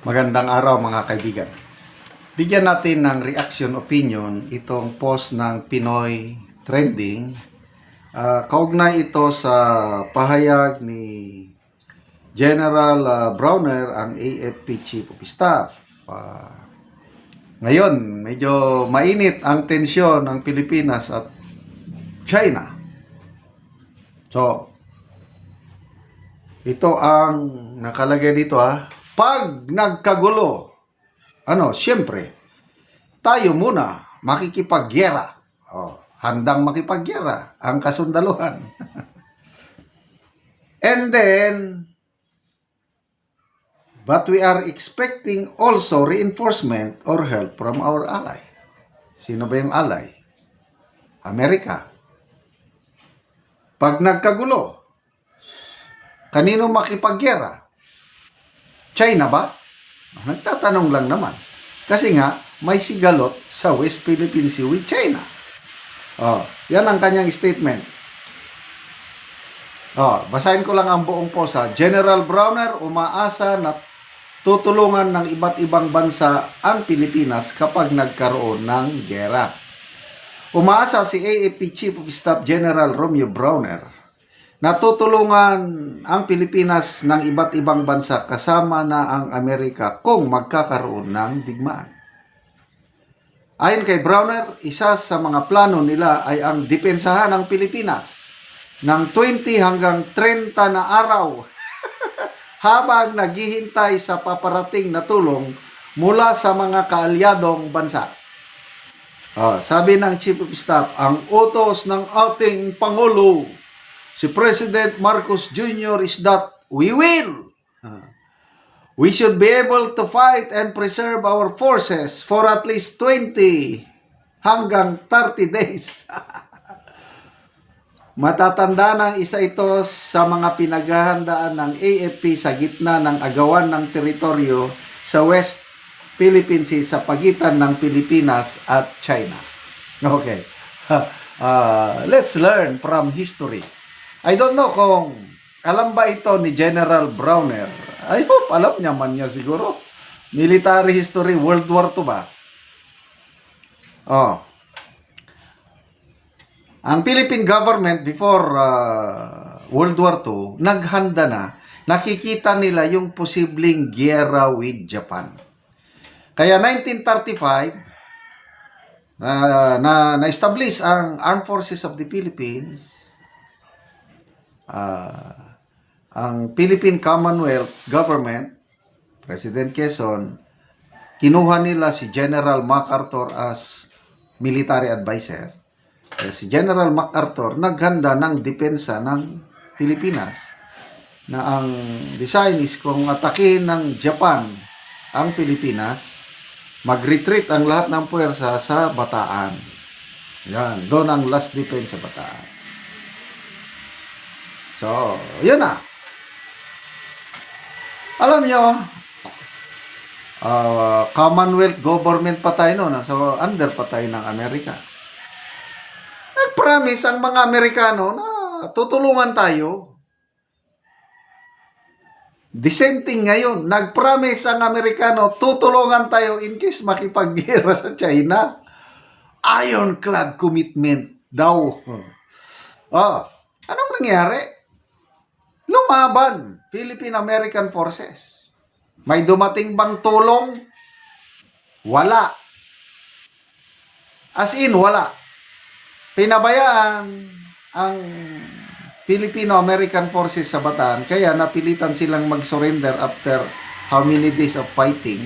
Magandang araw mga kaibigan. Bigyan natin ng reaction opinion itong post ng Pinoy Trending. Kaugnay ito sa pahayag ni General Browner, ang AFP Chief of Staff. Ngayon, medyo mainit ang tensyon ng Pilipinas at China. So, ito ang nakalagay dito Pag nagkagulo, siyempre, tayo muna makikipagyera. Handang makipagyera ang kasundaluhan. And then, but we are expecting also reinforcement or help from our ally. Sino ba yung ally? Amerika. Pag nagkagulo, kanino makipagyera? China ba? Nagtatanong lang naman. Kasi nga, may sigalot sa West Philippine Sea with China. Yan ang kanyang statement. Basahin ko lang ang buong posa. General Browner umaasa na tutulungan ng iba't ibang bansa ang Pilipinas kapag nagkaroon ng gera. Umaasa si AFP Chief of Staff General Romeo Browner natutulungan ang Pilipinas ng iba't ibang bansa kasama na ang Amerika kung magkakaroon ng digmaan. Ayon kay Browner, isa sa mga plano nila ay ang depensahan ng Pilipinas ng 20 hanggang 30 na araw habang naghihintay sa paparating na tulong mula sa mga kaalyadong bansa. Sabi ng Chief of Staff, ang utos ng ating Pangulo si President Marcos Jr. is that we should be able to fight and preserve our forces for at least 20 hanggang 30 days. Matatanda ng isa ito sa mga pinaghahandaan ng AFP sa gitna ng agawan ng teritoryo sa West Philippine Sea sa pagitan ng Pilipinas at China. Okay. Let's learn from history. I don't know kung alam ba ito ni General Browner. I hope alam niya man niya siguro. Military history, World War II ba? Ang Philippine government before World War II, naghanda na. Nakikita nila yung posibleng giyera with Japan. Kaya 1935, na-establish ang Armed Forces of the Philippines. Ang Philippine Commonwealth Government, President Quezon, kinuha nila si General MacArthur as military advisor. Si General MacArthur naghanda ng depensa ng Pilipinas na ang design is kung atakihin ng Japan ang Pilipinas, mag-retreat ang lahat ng puwersa sa Bataan. Yan, doon ang last defense sa Bataan. So, yun na. Alam nyo, Commonwealth government pa tayo noon. So, under pa tayo ng Amerika. Nag-promise ang mga Amerikano na tutulungan tayo. The same thing ngayon. Nag-promise ang Amerikano, tutulungan tayo in case makipaggera sa China. Ironclad commitment daw. Anong nangyari? Lumaban, Philippine-American Forces. May dumating bang tulong? Wala. As in, wala. Pinabayaan ang Filipino-American Forces sa Bataan, kaya napilitan silang mag-surrender after how many days of fighting.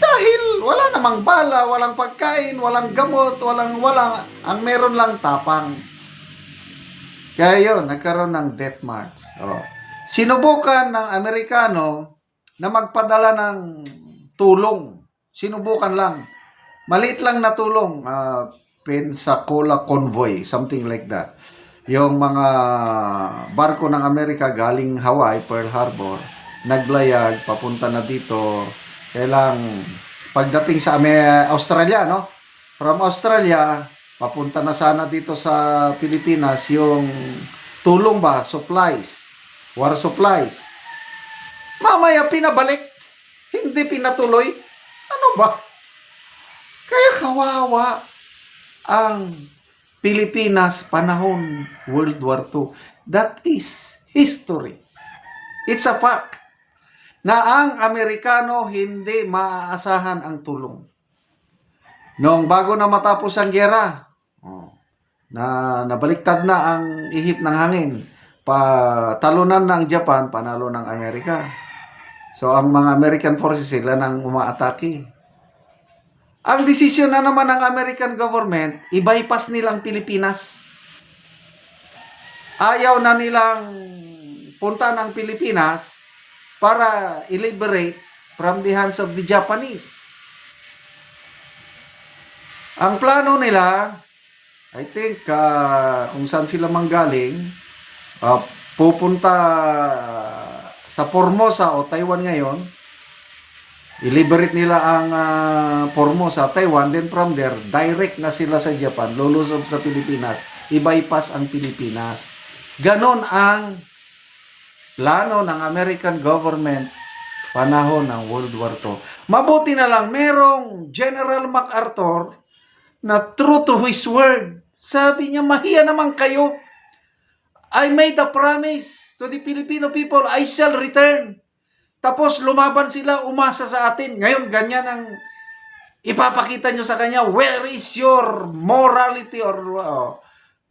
Dahil wala namang bala, walang pagkain, walang gamot, walang. Ang meron lang tapang. Kaya yun, nagkaroon ng death march. Sinubukan ng Amerikano na magpadala ng tulong. Sinubukan lang. Maliit lang na tulong. Pensacola Convoy, something like that. Yung mga barko ng Amerika galing Hawaii, Pearl Harbor, naglayag, papunta na dito. Kailang pagdating sa Australia, From Australia, papunta na sana dito sa Pilipinas yung tulong ba, supplies, war supplies. Mamaya pinabalik. hindi pinatuloy. Ano ba? Kaya kawawa ang Pilipinas panahon World War II. That is history. It's a fact na ang Amerikano hindi maaasahan ang tulong. Noong bago na matapos ang gyera, na nabaliktad na ang ihip ng hangin, talunan ng Japan, panalo ng Amerika. So ang mga American forces sila nang umaatake. Ang desisyon na naman ng American government, i-bypass nilang Pilipinas. Ayaw na nilang punta ng Pilipinas para i-liberate from the hands of the Japanese. Ang plano nila, I think, kung saan sila manggaling, pupunta sa Formosa o Taiwan ngayon, i-liberate nila ang Formosa, Taiwan, then from there, direct na sila sa Japan, lulusob sa Pilipinas, i-bypass ang Pilipinas. Ganon ang plano ng American government panahon ng World War II. Mabuti na lang, merong General MacArthur na true to his word. Sabi niya, mahiya naman kayo. I made a promise to the Filipino people, I shall return. Tapos lumaban sila, umasa sa atin. Ngayon, ganyan ang ipapakita nyo sa kanya. Where is your morality? Or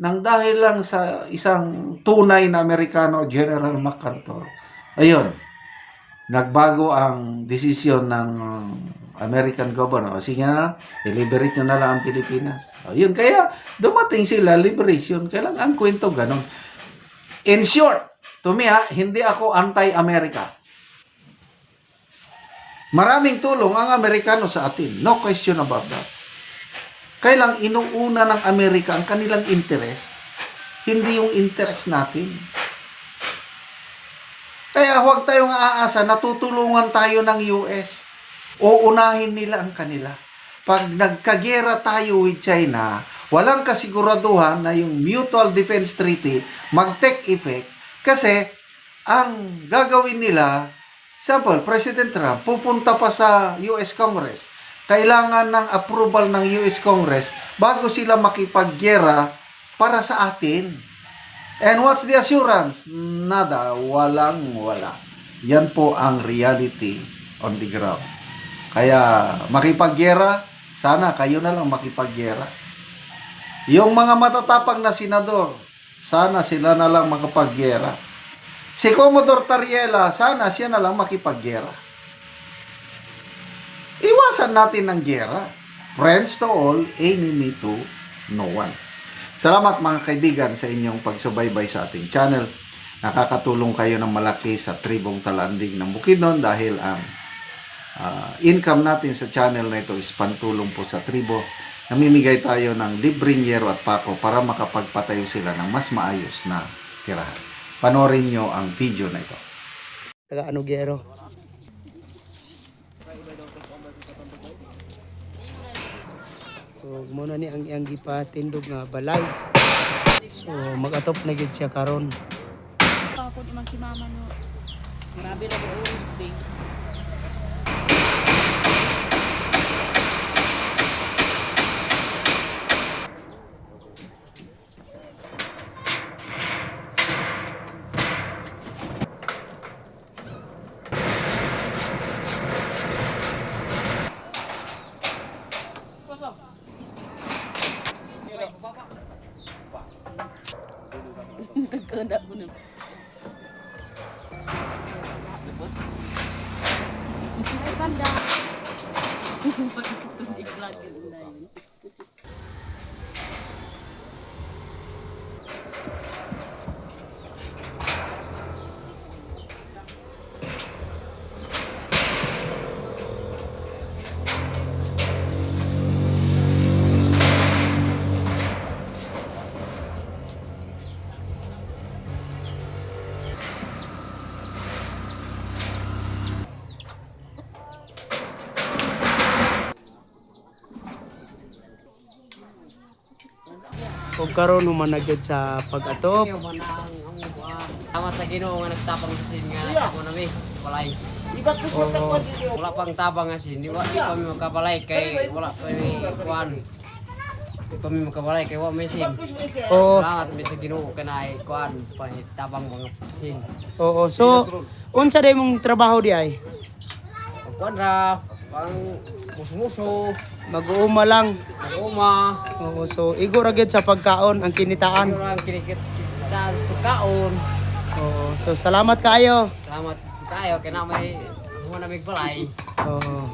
nang dahil lang sa isang tunay na Amerikano, General MacArthur. Ayun, nagbago ang desisyon ng American government. Sige na, i-liberate nyo na lang ang Pilipinas. Ayun, kaya dumating sila, liberation. Kaya lang ang kwento ganon. In short, to me hindi ako anti-America. Maraming tulong ang Amerikano sa atin. No question about that. Kaya lang inuuna ng Amerika ang kanilang interest, hindi yung interest natin. Kaya huwag tayong aasa na tutulungan tayo ng US. Uunahin nila ang kanila. Pag nagkagera tayo with China, walang kasiguraduhan na yung Mutual Defense Treaty mag-take effect kasi ang gagawin nila, example, President Trump pupunta pa sa US Congress. Kailangan ng approval ng US Congress bago sila makipaggera para sa atin. And what's the assurance? Nada, walang-wala. Yan po ang reality on the ground. Kaya makipaggera, sana kayo na lang makipaggera. Yung mga matatapang na senador, sana sila na lang makapaggera. Si Commodore Tariela, sana siya na lang makipaggera. Iwasan natin ng gera. Friends to all, enemy to no one. Salamat mga kaibigan sa inyong pagsubaybay sa ating channel. Nakakatulong kayo ng malaki sa tribong talanding ng Bukidnon dahil ang income natin sa channel na ito is pantulong po sa tribo. Namimigay tayo ng libreng yero at pako para makapagpatayo sila ng mas maayos na tirahan. Panoorin nyo ang video na ito. Taga ano gero? So muna ni ang iyang gipatindog nga balay. So mag-atop na gid siya karon. Pakod imang si mama no. Grabe na po orange big. Tagkanda po na. Ay, panda. Hindi ko lagi na yun. Ug karon humanagad sa pag-atop. Salamat sa Ginoo nga nagtapang sa sin nga ako nami walay. Oo. Wala pang tabang kasi, di pa mi makabalay kay wala pa mi kuan. Di pa mi makabalay kay wa mesin. Oo. Salamat mi sa Ginoo kanay kuan pa tabang mga sin. Oo. So, unsa day mong trabaho di ay? Kuan ra pang muso-muso, Mag-uuma lang. naguma, Oo. So, igo ra gyud sa pagkaon ang kinitaan. orang kinikit sa pagkaon. Oo. So, salamat kaayo. Salamat kayo kay na may mo na mig balay. Oo.